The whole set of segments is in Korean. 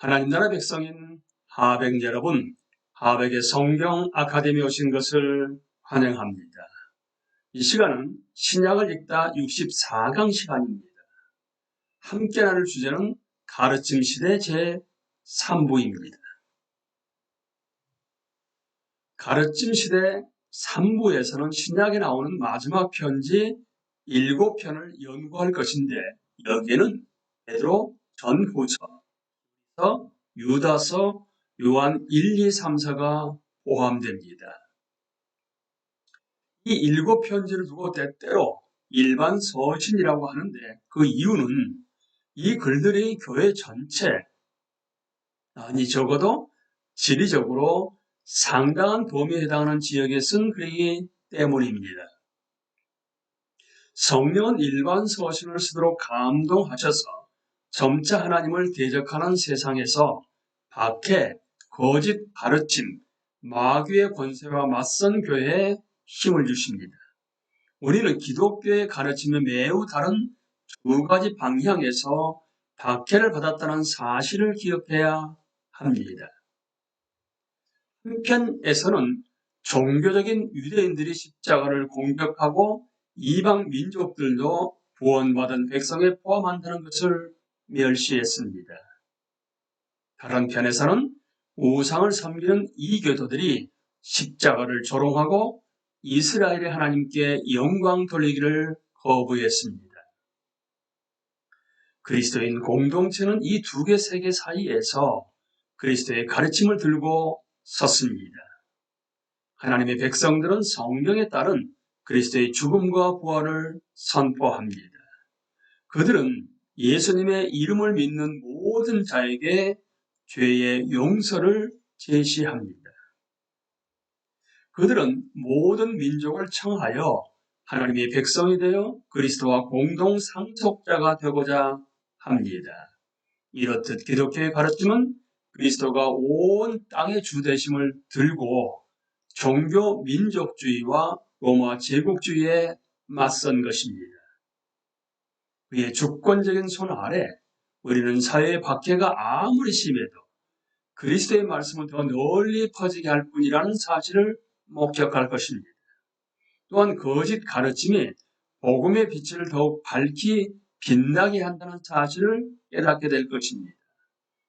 하나님 나라 백성인 하백 여러분, 하백의 성경 아카데미에 오신 것을 환영합니다. 이 시간은 신약을 읽다 64강 시간입니다. 함께 나눌 주제는 가르침 시대 제3부입니다. 가르침 시대 3부에서는 신약에 나오는 마지막 편지 7편을 연구할 것인데, 여기에는 베드로, 전후서, 유다서, 요한 1, 2, 3, 4가 포함됩니다. 이 7편지를 두고 때때로 일반 서신이라고 하는데, 그 이유는 이 글들이 교회 전체, 아니 적어도 지리적으로 상당한 범위에 해당하는 지역에 쓴 글이기 때문입니다. 성령은 일반 서신을 쓰도록 감동하셔서 점차 하나님을 대적하는 세상에서 박해, 거짓 가르침, 마귀의 권세와 맞선 교회에 힘을 주십니다. 우리는 기독교의 가르침에 매우 다른 두 가지 방향에서 박해를 받았다는 사실을 기억해야 합니다. 한편에서는 종교적인 유대인들이 십자가를 공격하고 이방 민족들도 구원받은 백성에 포함한다는 것을 멸시했습니다. 다른 편에서는 우상을 섬기는 이교도들이 십자가를 조롱하고 이스라엘의 하나님께 영광 돌리기를 거부했습니다. 그리스도인 공동체는 이 두 개 세계 사이에서 그리스도의 가르침을 들고 섰습니다. 하나님의 백성들은 성경에 따른 그리스도의 죽음과 부활을 선포합니다. 그들은 예수님의 이름을 믿는 모든 자에게 죄의 용서를 제시합니다. 그들은 모든 민족을 청하여 하나님의 백성이 되어 그리스도와 공동 상속자가 되고자 합니다. 이렇듯 기독교의 가르침은 그리스도가 온 땅의 주 되심을 들고 종교 민족주의와 로마 제국주의에 맞선 것입니다. 그의 주권적인 손 아래 우리는 사회의 박해가 아무리 심해도 그리스도의 말씀을 더 널리 퍼지게 할 뿐이라는 사실을 목격할 것입니다. 또한 거짓 가르침이 복음의 빛을 더욱 밝히 빛나게 한다는 사실을 깨닫게 될 것입니다.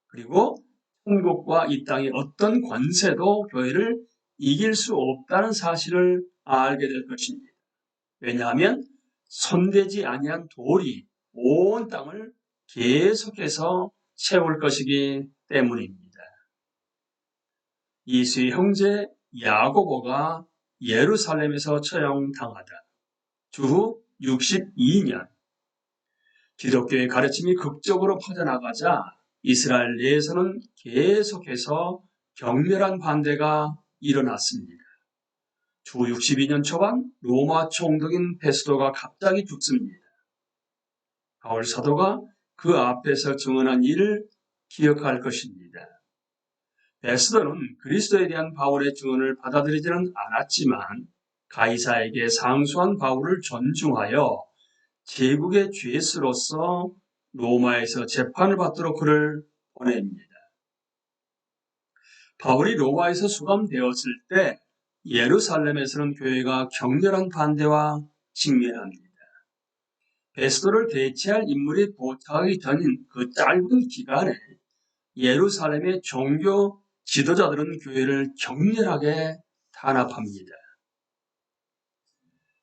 그리고 천국과 이 땅의 어떤 권세도 교회를 이길 수 없다는 사실을 알게 될 것입니다. 왜냐하면 손대지 아니한 돌이 온 땅을 계속해서 채울 것이기 때문입니다. 예수의 형제 야고보가 예루살렘에서 처형당하다 주후 62년, 기독교의 가르침이 극적으로 퍼져나가자 이스라엘 내에서는 계속해서 격렬한 반대가 일어났습니다. 주 62년 초반 로마 총독인 베스도가 갑자기 죽습니다. 바울 사도가 그 앞에서 증언한 일을 기억할 것입니다. 베스도는 그리스도에 대한 바울의 증언을 받아들이지는 않았지만 가이사에게 상소한 바울을 존중하여 제국의 죄수로서 로마에서 재판을 받도록 그를 보냅니다. 바울이 로마에서 수감되었을 때 예루살렘에서는 교회가 격렬한 반대와 직면합니다. 베스도를 대체할 인물이 도착하기 전인 그 짧은 기간에 예루살렘의 종교 지도자들은 교회를 격렬하게 탄압합니다.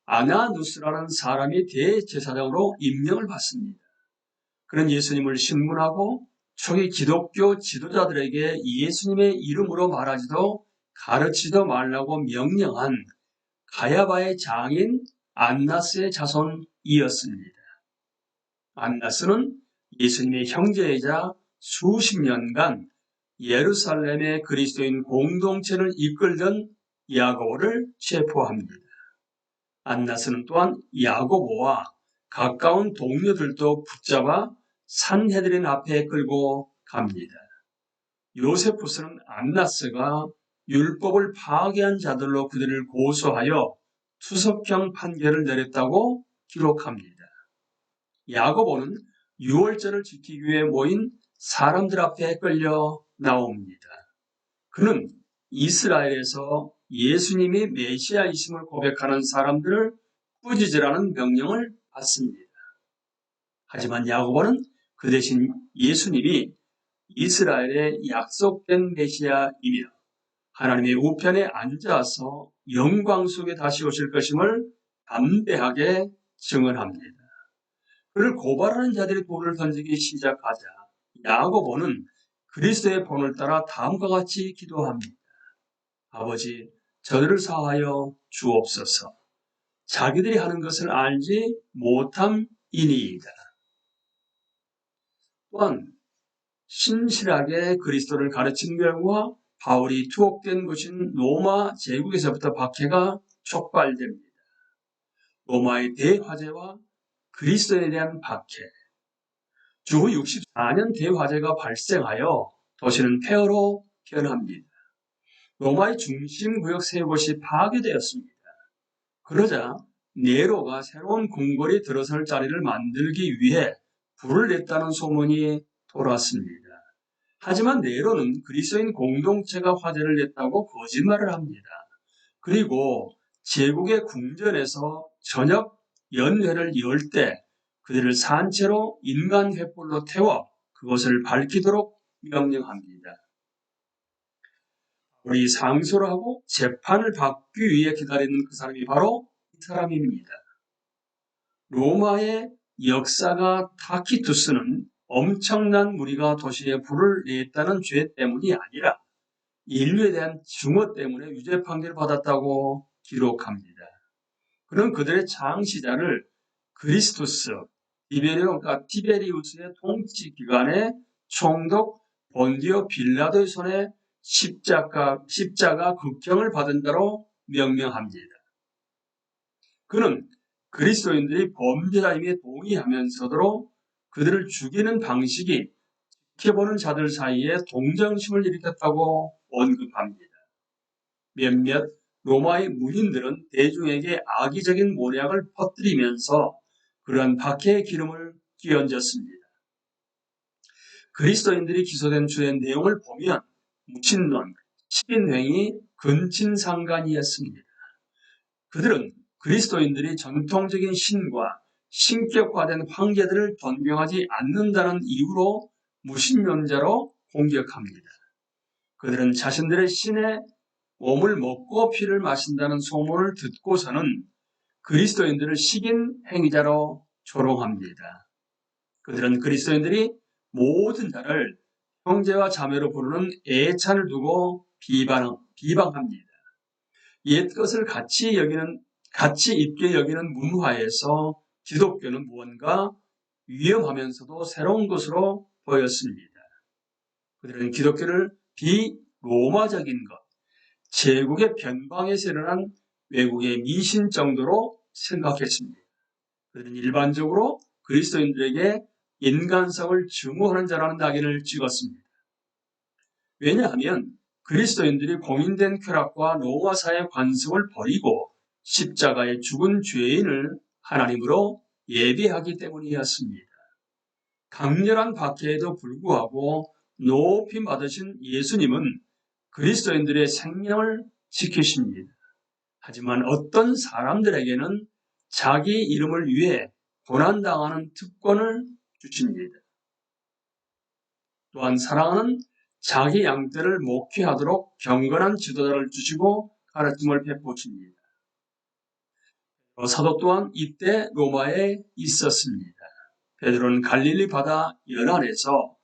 아나누스라는 사람이 대제사장으로 임명을 받습니다. 그는 예수님을 신문하고 초기 기독교 지도자들에게 예수님의 이름으로 말하지도 가르치지도 말라고 명령한 가야바의 장인 안나스의 자손이었습니다. 안나스는 예수님의 형제이자 수십 년간 예루살렘의 그리스도인 공동체를 이끌던 야고보를 체포합니다. 안나스는 또한 야고보와 가까운 동료들도 붙잡아 산헤드린 앞에 끌고 갑니다. 요세푸스는 안나스가 율법을 파괴한 자들로 그들을 고소하여 투석형 판결을 내렸다고 기록합니다. 야고보는 유월절을 지키기 위해 모인 사람들 앞에 끌려 나옵니다. 그는 이스라엘에서 예수님이 메시아이심을 고백하는 사람들을 꾸짖으라는 명령을 받습니다. 하지만 야고보는 그 대신 예수님이 이스라엘의 약속된 메시아이며 하나님의 우편에 앉아서 영광 속에 다시 오실 것임을 담대하게 증언합니다. 그를 고발하는 자들이 돌을 던지기 시작하자 야고보는 그리스도의 본을 따라 다음과 같이 기도합니다. 아버지, 저들을 사하여 주옵소서. 자기들이 하는 것을 알지 못함이니이다. 또한 신실하게 그리스도를 가르친 결과 바울이 투옥된 곳인 로마 제국에서부터 박해가 촉발됩니다. 로마의 대화재와 그리스도에 대한 박해, 주후 64년 대화재가 발생하여 도시는 폐허로 변합니다. 로마의 중심구역 세 곳이 파괴되었습니다. 그러자 네로가 새로운 궁궐이 들어설 자리를 만들기 위해 불을 냈다는 소문이 돌았습니다. 하지만 네로는 그리스도인 공동체가 화재를 냈다고 거짓말을 합니다. 그리고 제국의 궁전에서 저녁 연회를 열 때 그들을 산채로 인간 횃불로 태워 그것을 밝히도록 명령합니다. 우리 상소를 하고 재판을 받기 위해 기다리는 그 사람이 바로 이 사람입니다. 로마의 역사가 타키투스는 엄청난 무리가 도시에 불을 냈다는 죄 때문이 아니라 인류에 대한 증오 때문에 유죄 판결을 받았다고 기록합니다. 그는 그들의 창시자를 그리스투스, 티베리우스의 통치 기간에 총독 본디오 빌라도의 손에 십자가 극형을 받은 자로 명명합니다. 그는 그리스도인들이 범죄자임에 동의하면서도 그들을 죽이는 방식이 지켜보는 자들 사이에 동정심을 일으켰다고 언급합니다. 몇몇 로마의 문인들은 대중에게 악의적인 모략을 퍼뜨리면서 그러한 박해의 기름을 끼얹었습니다. 그리스도인들이 기소된 주의 내용을 보면 무친론, 식인행위, 근친상간이었습니다. 그들은 그리스도인들이 전통적인 신과 신격화된 황제들을 존경하지 않는다는 이유로 무신론자로 공격합니다. 그들은 자신들의 신의 몸을 먹고 피를 마신다는 소문을 듣고서는 그리스도인들을 식인 행위자로 조롱합니다. 그들은 그리스도인들이 모든 자를 형제와 자매로 부르는 애찬을 두고 비방합니다. 옛것을 가치 있게 여기는 문화에서 기독교는 무언가 위험하면서도 새로운 것으로 보였습니다. 그들은 기독교를 비로마적인 것, 제국의 변방에서 일어난 외국의 미신 정도로 생각했습니다. 그들은 일반적으로 그리스도인들에게 인간성을 증오하는 자라는 낙인을 찍었습니다. 왜냐하면 그리스도인들이 공인된 쾌락과 로마사의 관습을 버리고 십자가에 죽은 죄인을 하나님으로 예비하기 때문이었습니다. 강렬한 박해에도 불구하고 높이 받으신 예수님은 그리스도인들의 생명을 지키십니다. 하지만 어떤 사람들에게는 자기 이름을 위해 고난당하는 특권을 주십니다. 또한 사랑하는 자기 양떼를 목회하도록 경건한 지도자를 주시고 가르침을 베푸십니다. 사도 또한 이때 로마에 있었습니다. 베드로는 갈릴리 바다 연안에서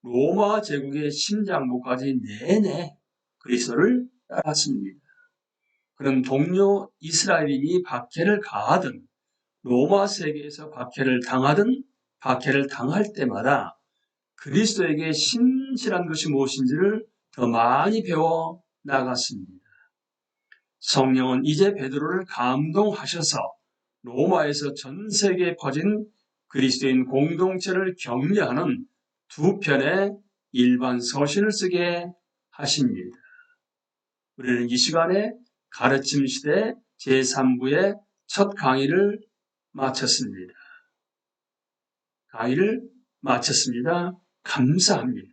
로마 제국의 심장부까지 내내 그리스도를 따랐습니다. 그는 동료 이스라엘인이 박해를 가하든 로마 세계에서 박해를 당할 때마다 그리스도에게 신실한 것이 무엇인지를 더 많이 배워 나갔습니다. 성령은 이제 베드로를 감동하셔서 로마에서 전 세계에 퍼진 그리스도인 공동체를 격려하는 두 편의 일반 서신을 쓰게 하십니다. 우리는 이 시간에 가르침 시대 제3부의 첫 강의를 마쳤습니다. 감사합니다.